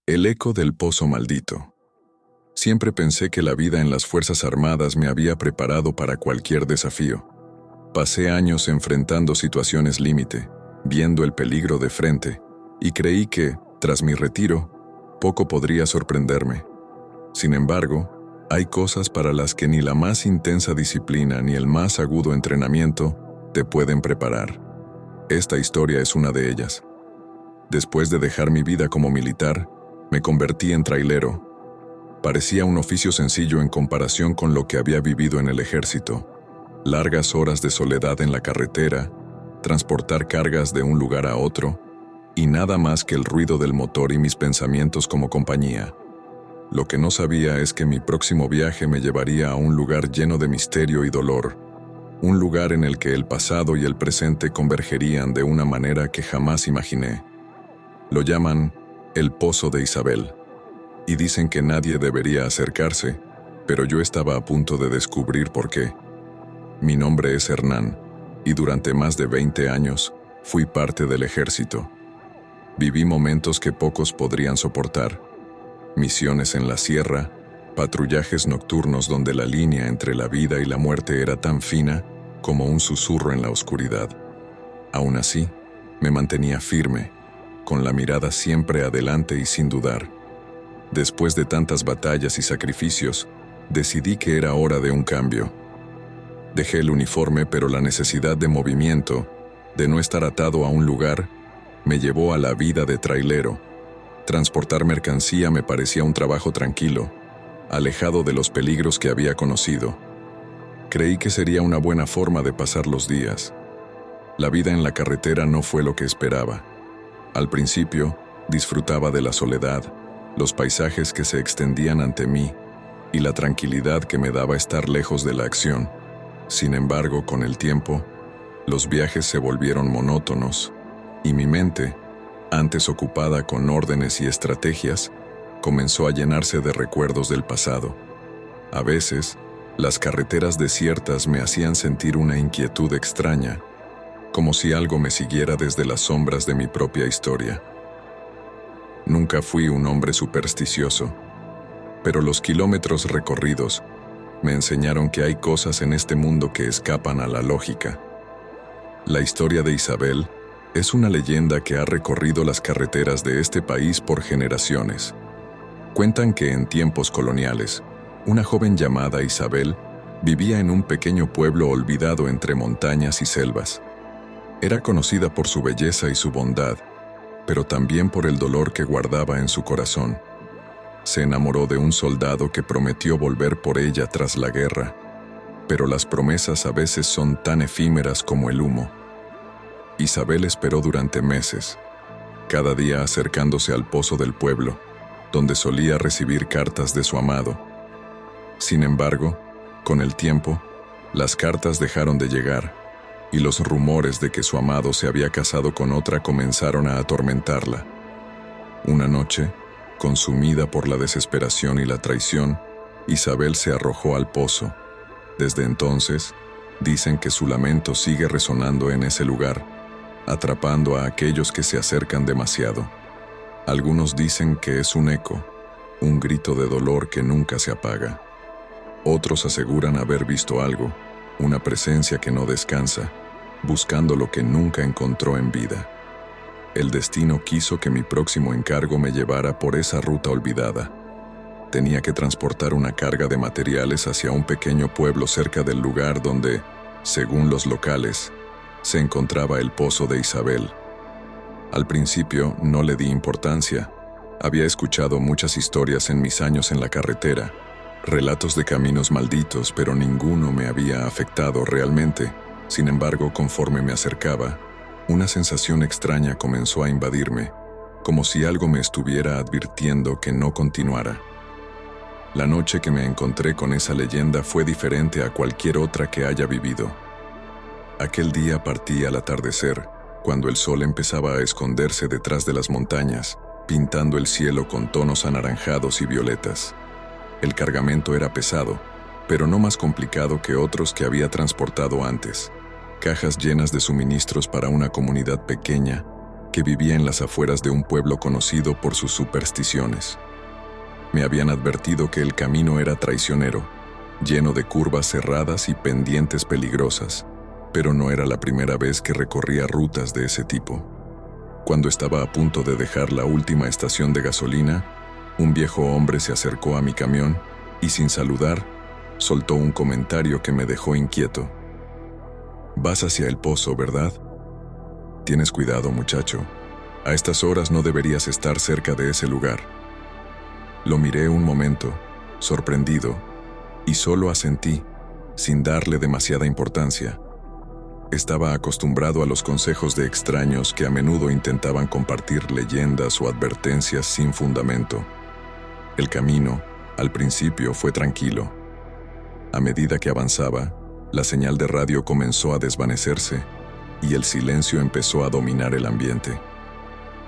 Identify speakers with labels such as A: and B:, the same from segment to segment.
A: El eco del pozo maldito. Siempre pensé que la vida en las Fuerzas Armadas me había preparado para cualquier desafío. Pasé años enfrentando situaciones límite, viendo el peligro de frente, y creí que, tras mi retiro, poco podría sorprenderme. Sin embargo, hay cosas para las que ni la más intensa disciplina ni el más agudo entrenamiento te pueden preparar. Esta historia es una de ellas. Después de dejar mi vida como militar, me convertí en trailero. Parecía un oficio sencillo en comparación con lo que había vivido en el ejército. Largas horas de soledad en la carretera, transportar cargas de un lugar a otro, y nada más que el ruido del motor y mis pensamientos como compañía. Lo que no sabía es que mi próximo viaje me llevaría a un lugar lleno de misterio y dolor, un lugar en el que el pasado y el presente convergerían de una manera que jamás imaginé. Lo llaman el Pozo de Isabel, y dicen que nadie debería acercarse, pero yo estaba a punto de descubrir por qué. Mi nombre es Hernán, y durante más de 20 años fui parte del ejército. Viví momentos que pocos podrían soportar. Misiones en la sierra, patrullajes nocturnos donde la línea entre la vida y la muerte era tan fina como un susurro en la oscuridad. Aún así, me mantenía firme, con la mirada siempre adelante y sin dudar. Después de tantas batallas y sacrificios, decidí que era hora de un cambio. Dejé el uniforme, pero la necesidad de movimiento, de no estar atado a un lugar, me llevó a la vida de trailero. Transportar mercancía me parecía un trabajo tranquilo, alejado de los peligros que había conocido. Creí que sería una buena forma de pasar los días. La vida en la carretera no fue lo que esperaba. Al principio, disfrutaba de la soledad, los paisajes que se extendían ante mí y la tranquilidad que me daba estar lejos de la acción. Sin embargo, con el tiempo, los viajes se volvieron monótonos y mi mente, antes ocupada con órdenes y estrategias, comenzó a llenarse de recuerdos del pasado. A veces, las carreteras desiertas me hacían sentir una inquietud extraña, como si algo me siguiera desde las sombras de mi propia historia. Nunca fui un hombre supersticioso, pero los kilómetros recorridos me enseñaron que hay cosas en este mundo que escapan a la lógica. La historia de Isabel es una leyenda que ha recorrido las carreteras de este país por generaciones. Cuentan que en tiempos coloniales, una joven llamada Isabel vivía en un pequeño pueblo olvidado entre montañas y selvas. Era conocida por su belleza y su bondad, pero también por el dolor que guardaba en su corazón. Se enamoró de un soldado que prometió volver por ella tras la guerra, pero las promesas a veces son tan efímeras como el humo. Isabel esperó durante meses, cada día acercándose al pozo del pueblo, donde solía recibir cartas de su amado. Sin embargo, con el tiempo, las cartas dejaron de llegar, y los rumores de que su amado se había casado con otra comenzaron a atormentarla. Una noche, consumida por la desesperación y la traición, Isabel se arrojó al pozo. Desde entonces, dicen que su lamento sigue resonando en ese lugar, atrapando a aquellos que se acercan demasiado. Algunos dicen que es un eco, un grito de dolor que nunca se apaga. Otros aseguran haber visto algo, una presencia que no descansa, buscando lo que nunca encontró en vida. El destino quiso que mi próximo encargo me llevara por esa ruta olvidada. Tenía que transportar una carga de materiales hacia un pequeño pueblo cerca del lugar donde, según los locales, se encontraba el pozo de Isabel. Al principio no le di importancia. Había escuchado muchas historias en mis años en la carretera, relatos de caminos malditos, pero ninguno me había afectado realmente. Sin embargo, conforme me acercaba, una sensación extraña comenzó a invadirme, como si algo me estuviera advirtiendo que no continuara. La noche que me encontré con esa leyenda fue diferente a cualquier otra que haya vivido. Aquel día partí al atardecer, cuando el sol empezaba a esconderse detrás de las montañas, pintando el cielo con tonos anaranjados y violetas. El cargamento era pesado, pero no más complicado que otros que había transportado antes. Cajas llenas de suministros para una comunidad pequeña, que vivía en las afueras de un pueblo conocido por sus supersticiones. Me habían advertido que el camino era traicionero, lleno de curvas cerradas y pendientes peligrosas, pero no era la primera vez que recorría rutas de ese tipo. Cuando estaba a punto de dejar la última estación de gasolina, un viejo hombre se acercó a mi camión y, sin saludar, soltó un comentario que me dejó inquieto. «Vas hacia el pozo, ¿verdad? Tienes cuidado, muchacho. A estas horas no deberías estar cerca de ese lugar». Lo miré un momento, sorprendido, y solo asentí, sin darle demasiada importancia. Estaba acostumbrado a los consejos de extraños que a menudo intentaban compartir leyendas o advertencias sin fundamento. El camino, al principio, fue tranquilo. A medida que avanzaba, la señal de radio comenzó a desvanecerse y el silencio empezó a dominar el ambiente.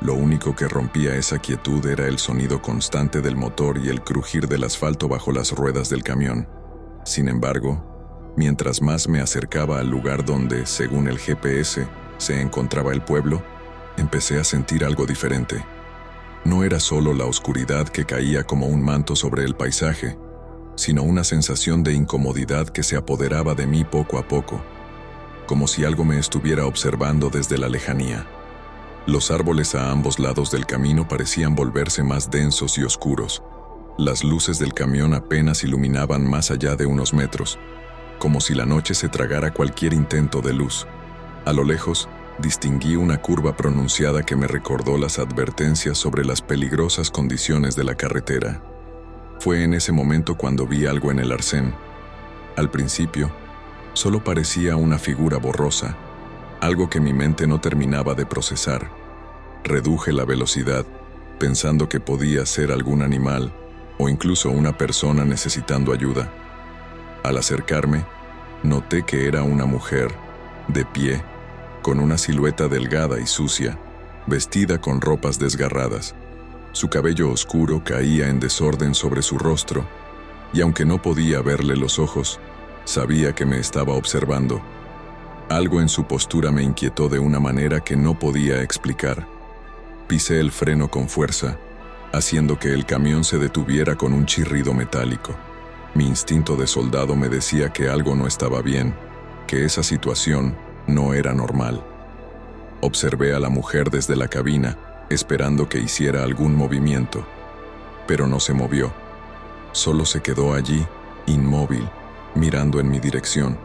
A: Lo único que rompía esa quietud era el sonido constante del motor y el crujir del asfalto bajo las ruedas del camión. Sin embargo, mientras más me acercaba al lugar donde, según el GPS, se encontraba el pueblo, empecé a sentir algo diferente. No era solo la oscuridad que caía como un manto sobre el paisaje, sino una sensación de incomodidad que se apoderaba de mí poco a poco, como si algo me estuviera observando desde la lejanía. Los árboles a ambos lados del camino parecían volverse más densos y oscuros. Las luces del camión apenas iluminaban más allá de unos metros, como si la noche se tragara cualquier intento de luz. A lo lejos, distinguí una curva pronunciada que me recordó las advertencias sobre las peligrosas condiciones de la carretera. Fue en ese momento cuando vi algo en el arcén. Al principio, solo parecía una figura borrosa, algo que mi mente no terminaba de procesar. Reduje la velocidad, pensando que podía ser algún animal o incluso una persona necesitando ayuda. Al acercarme, noté que era una mujer, de pie, con una silueta delgada y sucia, vestida con ropas desgarradas. Su cabello oscuro caía en desorden sobre su rostro, y aunque no podía verle los ojos, sabía que me estaba observando. Algo en su postura me inquietó de una manera que no podía explicar. Pisé el freno con fuerza, haciendo que el camión se detuviera con un chirrido metálico. Mi instinto de soldado me decía que algo no estaba bien, que esa situación no era normal. Observé a la mujer desde la cabina, esperando que hiciera algún movimiento, pero no se movió. Solo se quedó allí, inmóvil, mirando en mi dirección.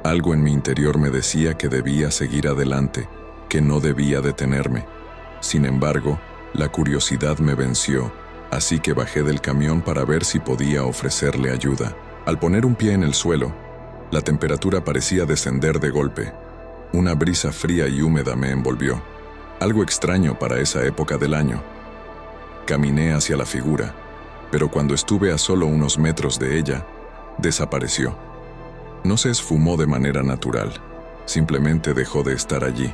A: Algo en mi interior me decía que debía seguir adelante, que no debía detenerme. Sin embargo, la curiosidad me venció, así que bajé del camión para ver si podía ofrecerle ayuda. Al poner un pie en el suelo, la temperatura parecía descender de golpe. Una brisa fría y húmeda me envolvió, algo extraño para esa época del año. Caminé hacia la figura, pero cuando estuve a solo unos metros de ella, desapareció. No se esfumó de manera natural, simplemente dejó de estar allí.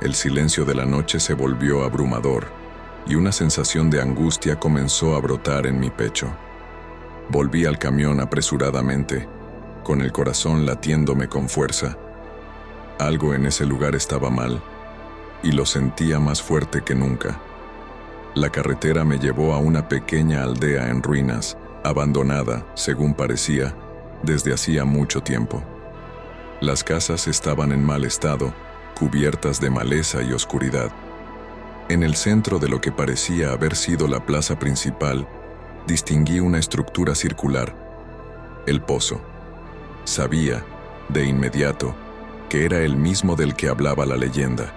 A: El silencio de la noche se volvió abrumador, y una sensación de angustia comenzó a brotar en mi pecho. Volví al camión apresuradamente, con el corazón latiéndome con fuerza. Algo en ese lugar estaba mal, y lo sentía más fuerte que nunca. La carretera me llevó a una pequeña aldea en ruinas, abandonada, según parecía, desde hacía mucho tiempo. Las casas estaban en mal estado, cubiertas de maleza y oscuridad. En el centro de lo que parecía haber sido la plaza principal, distinguí una estructura circular, el pozo. Sabía, de inmediato, que era el mismo del que hablaba la leyenda.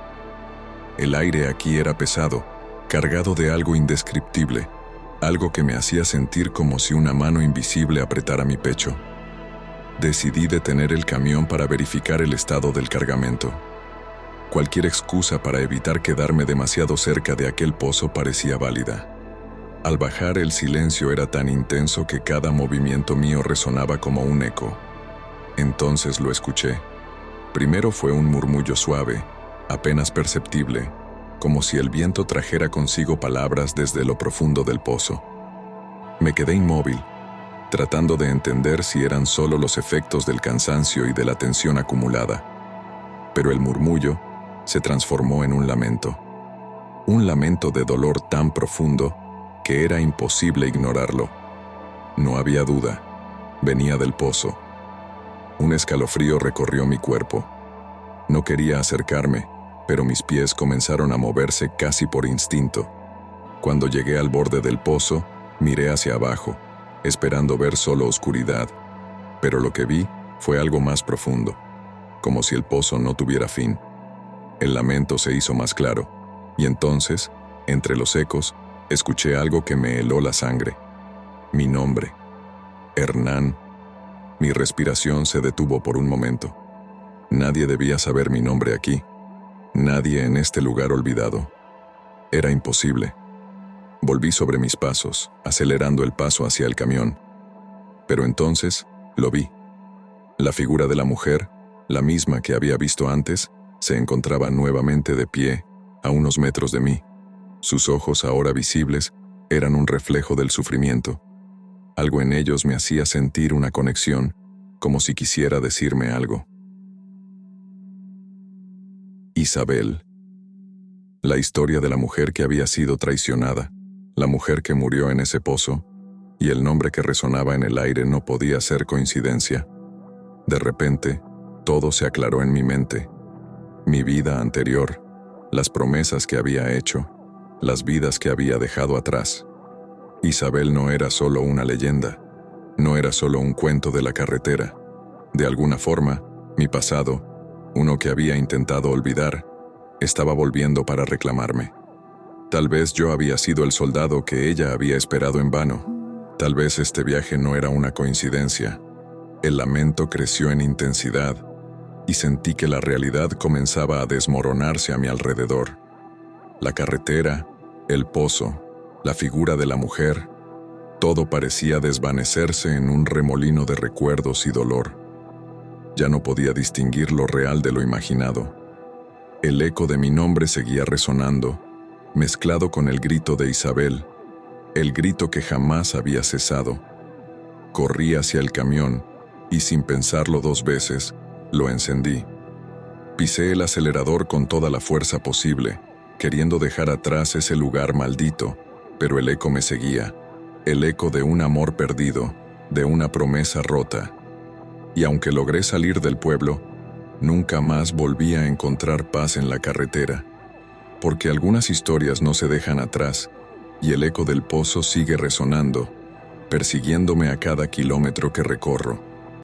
A: El aire aquí era pesado, cargado de algo indescriptible, algo que me hacía sentir como si una mano invisible apretara mi pecho. Decidí detener el camión para verificar el estado del cargamento. Cualquier excusa para evitar quedarme demasiado cerca de aquel pozo parecía válida. Al bajar, el silencio era tan intenso que cada movimiento mío resonaba como un eco. Entonces lo escuché. Primero fue un murmullo suave, apenas perceptible, como si el viento trajera consigo palabras desde lo profundo del pozo. Me quedé inmóvil, tratando de entender si eran solo los efectos del cansancio y de la tensión acumulada. Pero el murmullo se transformó en un lamento. Un lamento de dolor tan profundo que era imposible ignorarlo. No había duda. Venía del pozo. Un escalofrío recorrió mi cuerpo. No quería acercarme, pero mis pies comenzaron a moverse casi por instinto. Cuando llegué al borde del pozo, miré hacia abajo, esperando ver solo oscuridad, pero lo que vi fue algo más profundo, como si el pozo no tuviera fin. El lamento se hizo más claro, y entonces, entre los ecos, escuché algo que me heló la sangre. Mi nombre. Hernán. Mi respiración se detuvo por un momento. Nadie debía saber mi nombre aquí. Nadie en este lugar olvidado. Era imposible. Volví sobre mis pasos, acelerando el paso hacia el camión. Pero entonces, lo vi. La figura de la mujer, la misma que había visto antes, se encontraba nuevamente de pie, a unos metros de mí. Sus ojos, ahora visibles, eran un reflejo del sufrimiento. Algo en ellos me hacía sentir una conexión, como si quisiera decirme algo. Isabel. La historia de la mujer que había sido traicionada, la mujer que murió en ese pozo, y el nombre que resonaba en el aire no podía ser coincidencia. De repente, todo se aclaró en mi mente. Mi vida anterior, las promesas que había hecho, las vidas que había dejado atrás. Isabel no era solo una leyenda, no era solo un cuento de la carretera. De alguna forma, mi pasado, uno que había intentado olvidar, estaba volviendo para reclamarme. Tal vez yo había sido el soldado que ella había esperado en vano. Tal vez este viaje no era una coincidencia. El lamento creció en intensidad y sentí que la realidad comenzaba a desmoronarse a mi alrededor. La carretera, el pozo, la figura de la mujer, todo parecía desvanecerse en un remolino de recuerdos y dolor. Ya no podía distinguir lo real de lo imaginado. El eco de mi nombre seguía resonando, mezclado con el grito de Isabel, el grito que jamás había cesado. Corrí hacia el camión y, sin pensarlo dos veces, lo encendí. Pisé el acelerador con toda la fuerza posible, queriendo dejar atrás ese lugar maldito, pero el eco me seguía, el eco de un amor perdido, de una promesa rota. Y aunque logré salir del pueblo, nunca más volví a encontrar paz en la carretera, porque algunas historias no se dejan atrás, y el eco del pozo sigue resonando, persiguiéndome a cada kilómetro que recorro.